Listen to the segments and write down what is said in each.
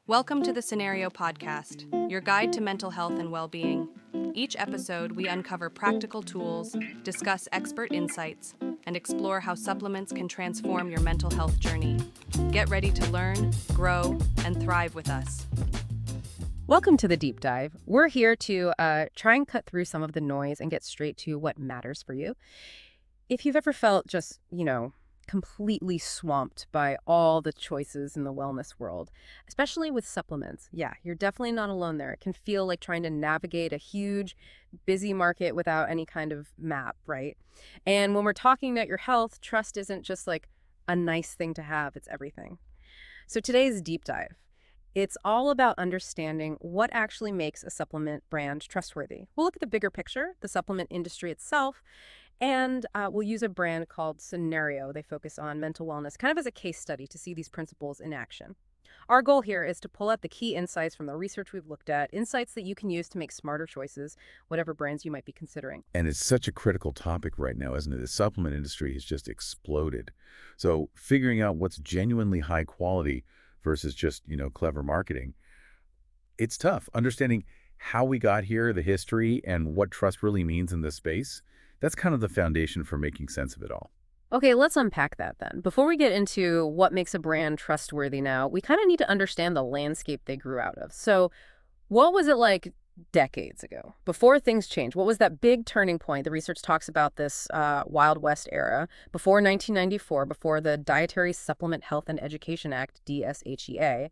Welcome to the Cenario Podcast, your guide to mental health and well-being. Each episode, we uncover practical tools, discuss expert insights, and explore how supplements can transform your mental health journey. Get ready to learn, grow, and thrive with us. Welcome to the deep dive. We're here to try and cut through some of the noise and get straight to what matters for you. If you've ever felt just, completely swamped by all the choices in the wellness world, especially with supplements, yeah, you're definitely not alone there. It can feel like trying to navigate a huge, busy market without any kind of map, right? And when we're talking about your health, trust isn't just like a nice thing to have, it's everything. So today's deep dive. It's all about understanding what actually makes a supplement brand trustworthy. We'll look at the bigger picture, the supplement industry itself, and we'll use a brand called Cenario. They focus on mental wellness, kind of as a case study to see these principles in action. Our goal here is to pull out the key insights from the research we've looked at, insights that you can use to make smarter choices, whatever brands you might be considering. And it's such a critical topic right now, isn't it? The supplement industry has just exploded. So figuring out what's genuinely high quality versus just, clever marketing, it's tough. Understanding how we got here, the history, and what trust really means in this space, that's kind of the foundation for making sense of it all. Okay, let's unpack that then. Before we get into what makes a brand trustworthy now, we kind of need to understand the landscape they grew out of. So what was it like decades ago, before things changed? What was that big turning point? The research talks about this Wild West era, before 1994, before the Dietary Supplement Health and Education Act, DSHEA.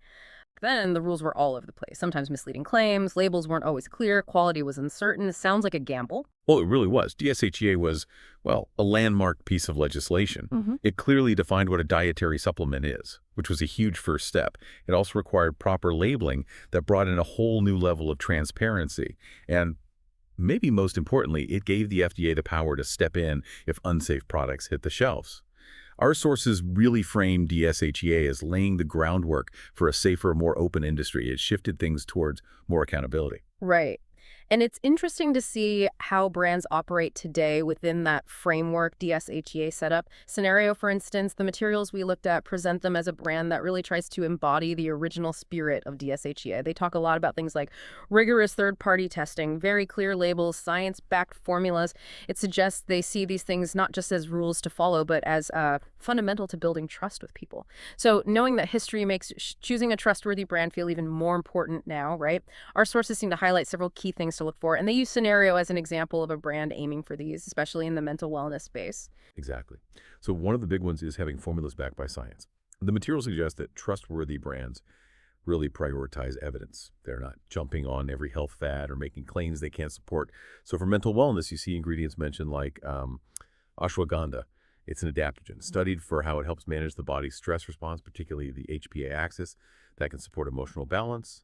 Then the rules were all over the place, sometimes misleading claims, labels weren't always clear, quality was uncertain. It sounds like a gamble. Well, it really was. DSHEA was, a landmark piece of legislation. It clearly defined what a dietary supplement is, which was a huge first step. It also required proper labeling that brought in a whole new level of transparency. And maybe most importantly, it gave the FDA the power to step in if unsafe products hit the shelves. Our sources really framed DSHEA as laying the groundwork for a safer, more open industry. It shifted things towards more accountability. Right. And it's interesting to see how brands operate today within that framework DSHEA setup. Cenario, for instance, the materials we looked at present them as a brand that really tries to embody the original spirit of DSHEA. They talk a lot about things like rigorous third-party testing, very clear labels, science-backed formulas. It suggests they see these things not just as rules to follow, but as fundamental to building trust with people. So knowing that history makes choosing a trustworthy brand feel even more important now, right? Our sources seem to highlight several key things to look for, and they use Cenario as an example of a brand aiming for these, especially in the mental wellness space. Exactly. So one of the big ones is having formulas backed by science. The material suggests that trustworthy brands really prioritize evidence. They're not jumping on every health fad or making claims they can't support. So for mental wellness, you see ingredients mentioned like ashwagandha. It's an adaptogen, studied for how it helps manage the body's stress response, particularly the HPA axis, that can support emotional balance.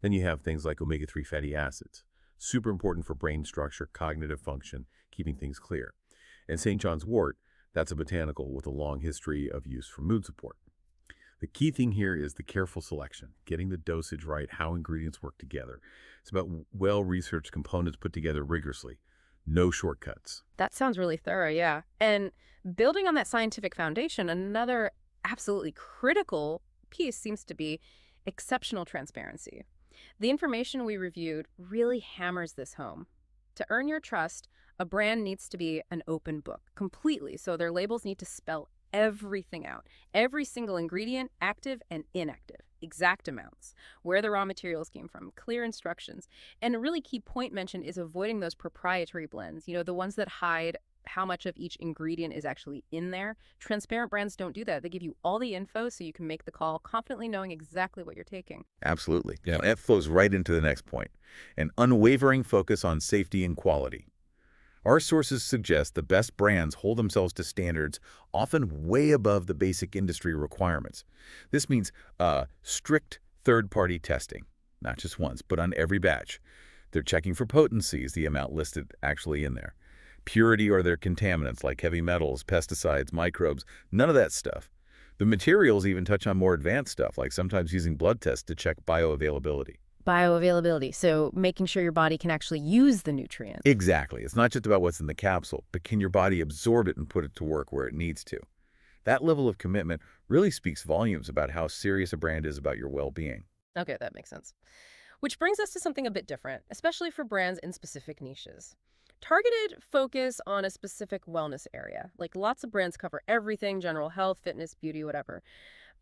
Then you have things like omega-3 fatty acids, super important for brain structure, cognitive function, keeping things clear. And St. John's wort, that's a botanical with a long history of use for mood support. The key thing here is the careful selection, getting the dosage right, how ingredients work together. It's about well-researched components put together rigorously. No shortcuts. That sounds really thorough, yeah. And building on that scientific foundation, another absolutely critical piece seems to be exceptional transparency. The information we reviewed really hammers this home. To earn your trust, a brand needs to be an open book, completely. So their labels need to spell everything out. Every single ingredient, active and inactive, exact amounts, where the raw materials came from, clear instructions. And a really key point mentioned is avoiding those proprietary blends, the ones that hide how much of each ingredient is actually in there. Transparent brands don't do that. They give you all the info so you can make the call confidently knowing exactly what you're taking. Absolutely. Yeah. That flows right into the next point. An unwavering focus on safety and quality. Our sources suggest the best brands hold themselves to standards often way above the basic industry requirements. This means strict third-party testing, not just once, but on every batch. They're checking for potencies, the amount listed actually in there. Purity or their contaminants like heavy metals, pesticides, microbes, none of that stuff. The materials even touch on more advanced stuff, like sometimes using blood tests to check bioavailability. Bioavailability, so making sure your body can actually use the nutrient. Exactly. It's not just about what's in the capsule, but can your body absorb it and put it to work where it needs to? That level of commitment really speaks volumes about how serious a brand is about your well-being. Okay, that makes sense. Which brings us to something a bit different, especially for brands in specific niches. Targeted focus on a specific wellness area. Like lots of brands cover everything, general health, fitness, beauty, whatever.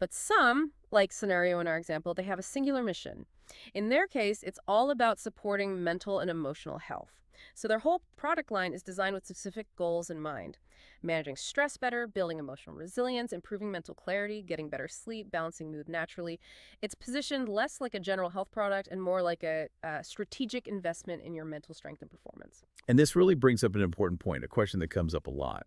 But some, like Cenario in our example, they have a singular mission. In their case, it's all about supporting mental and emotional health. So their whole product line is designed with specific goals in mind. Managing stress better, building emotional resilience, improving mental clarity, getting better sleep, balancing mood naturally. It's positioned less like a general health product and more like a strategic investment in your mental strength and performance. And this really brings up an important point, a question that comes up a lot.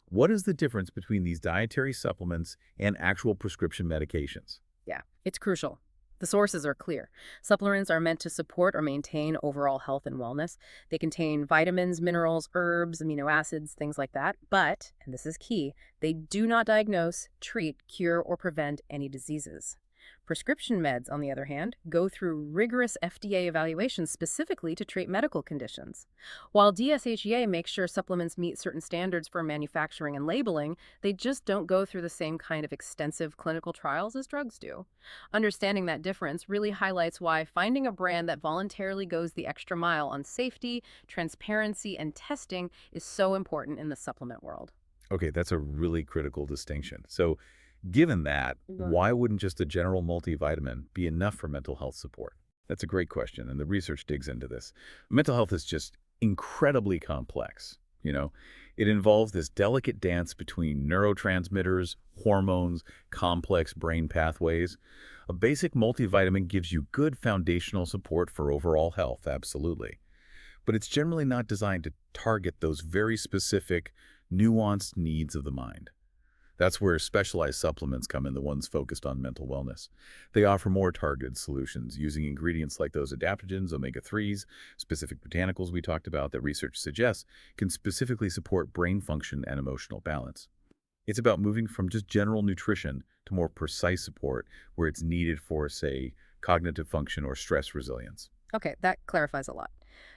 What is the difference between these dietary supplements and actual prescription medications? Yeah, it's crucial. The sources are clear. Supplements are meant to support or maintain overall health and wellness. They contain vitamins, minerals, herbs, amino acids, things like that. But, and this is key, they do not diagnose, treat, cure, or prevent any diseases. Prescription meds, on the other hand, go through rigorous FDA evaluations specifically to treat medical conditions. While DSHEA makes sure supplements meet certain standards for manufacturing and labeling, they just don't go through the same kind of extensive clinical trials as drugs do. Understanding that difference really highlights why finding a brand that voluntarily goes the extra mile on safety, transparency, and testing is so important in the supplement world. Okay, that's a really critical distinction. So, given that, why wouldn't just a general multivitamin be enough for mental health support? That's a great question, and the research digs into this. Mental health is just incredibly complex. It involves this delicate dance between neurotransmitters, hormones, complex brain pathways. A basic multivitamin gives you good foundational support for overall health, absolutely. But it's generally not designed to target those very specific, nuanced needs of the mind. That's where specialized supplements come in, the ones focused on mental wellness. They offer more targeted solutions using ingredients like those adaptogens, omega-3s, specific botanicals we talked about that research suggests can specifically support brain function and emotional balance. It's about moving from just general nutrition to more precise support where it's needed for, say, cognitive function or stress resilience. Okay, that clarifies a lot.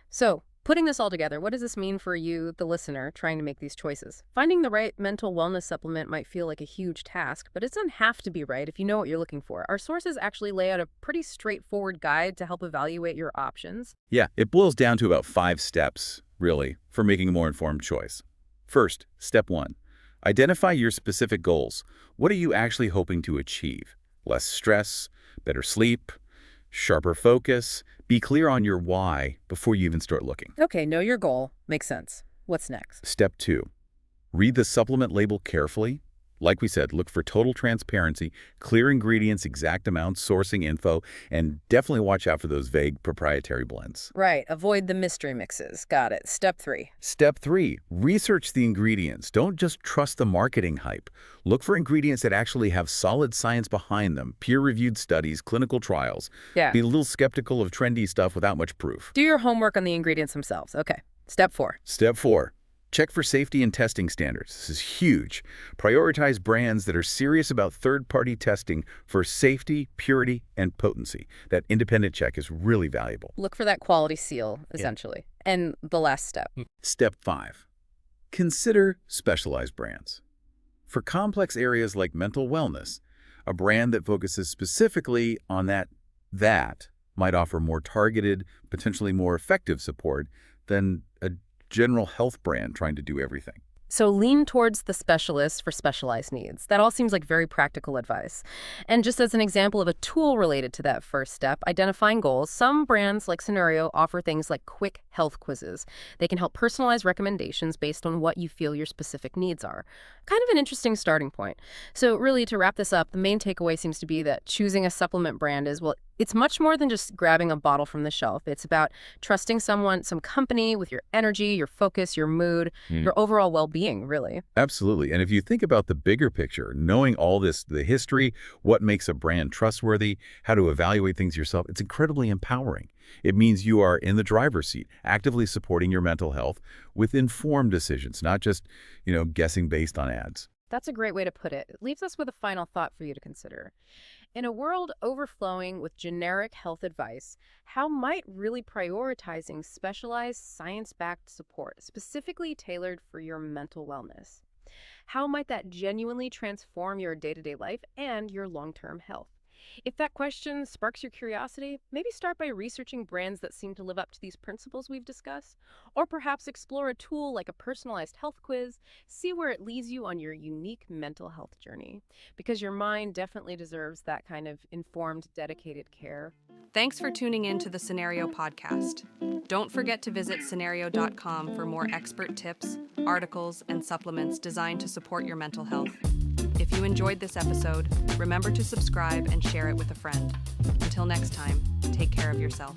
So, putting this all together, what does this mean for you, the listener, trying to make these choices? Finding the right mental wellness supplement might feel like a huge task, but it doesn't have to be right if you know what you're looking for. Our sources actually lay out a pretty straightforward guide to help evaluate your options. Yeah, it boils down to about 5 steps, really, for making a more informed choice. First, step 1. Identify your specific goals. What are you actually hoping to achieve? Less stress, better sleep, sharper focus. Be clear on your why before you even start looking. Okay, know your goal. Makes sense. What's next? Step 2. Read the supplement label carefully. Like we said, look for total transparency, clear ingredients, exact amounts, sourcing info, and definitely watch out for those vague proprietary blends. Right, avoid the mystery mixes. Got it. Step 3. Step 3. Research the ingredients. Don't just trust the marketing hype. Look for ingredients that actually have solid science behind them, peer-reviewed studies, clinical trials. Yeah. Be a little skeptical of trendy stuff without much proof. Do your homework on the ingredients themselves. Okay. Step 4. Step 4. Check for safety and testing standards. This is huge. Prioritize brands that are serious about third-party testing for safety, purity, and potency. That independent check is really valuable. Look for that quality seal, essentially. Yeah. And the last step. Step 5. Consider specialized brands. For complex areas like mental wellness, a brand that focuses specifically on that might offer more targeted, potentially more effective support than a general health brand trying to do everything. So lean towards the specialist for specialized needs. That all seems like very practical advice. And just as an example of a tool related to that first step, identifying goals, some brands like Cenario offer things like quick health quizzes. They can help personalize recommendations based on what you feel your specific needs are. Kind of an interesting starting point. So really, to wrap this up, the main takeaway seems to be that choosing a supplement brand is, well, it's much more than just grabbing a bottle from the shelf. It's about trusting some company with your energy, your focus, your mood, your overall well-being, really. Absolutely. And if you think about the bigger picture, knowing all this, the history, what makes a brand trustworthy, how to evaluate things yourself, it's incredibly empowering. It means you are in the driver's seat, actively supporting your mental health with informed decisions, not just, guessing based on ads. That's a great way to put it. It leaves us with a final thought for you to consider. In a world overflowing with generic health advice, how might really prioritizing specialized science-backed support, specifically tailored for your mental wellness? How might that genuinely transform your day-to-day life and your long-term health? If that question sparks your curiosity, maybe start by researching brands that seem to live up to these principles we've discussed, or perhaps explore a tool like a personalized health quiz, see where it leads you on your unique mental health journey, because your mind definitely deserves that kind of informed, dedicated care. Thanks for tuning in to the Cenario Podcast. Don't forget to visit Cenario.com for more expert tips, articles, and supplements designed to support your mental health. If you enjoyed this episode, remember to subscribe and share it with a friend. Until next time, take care of yourself.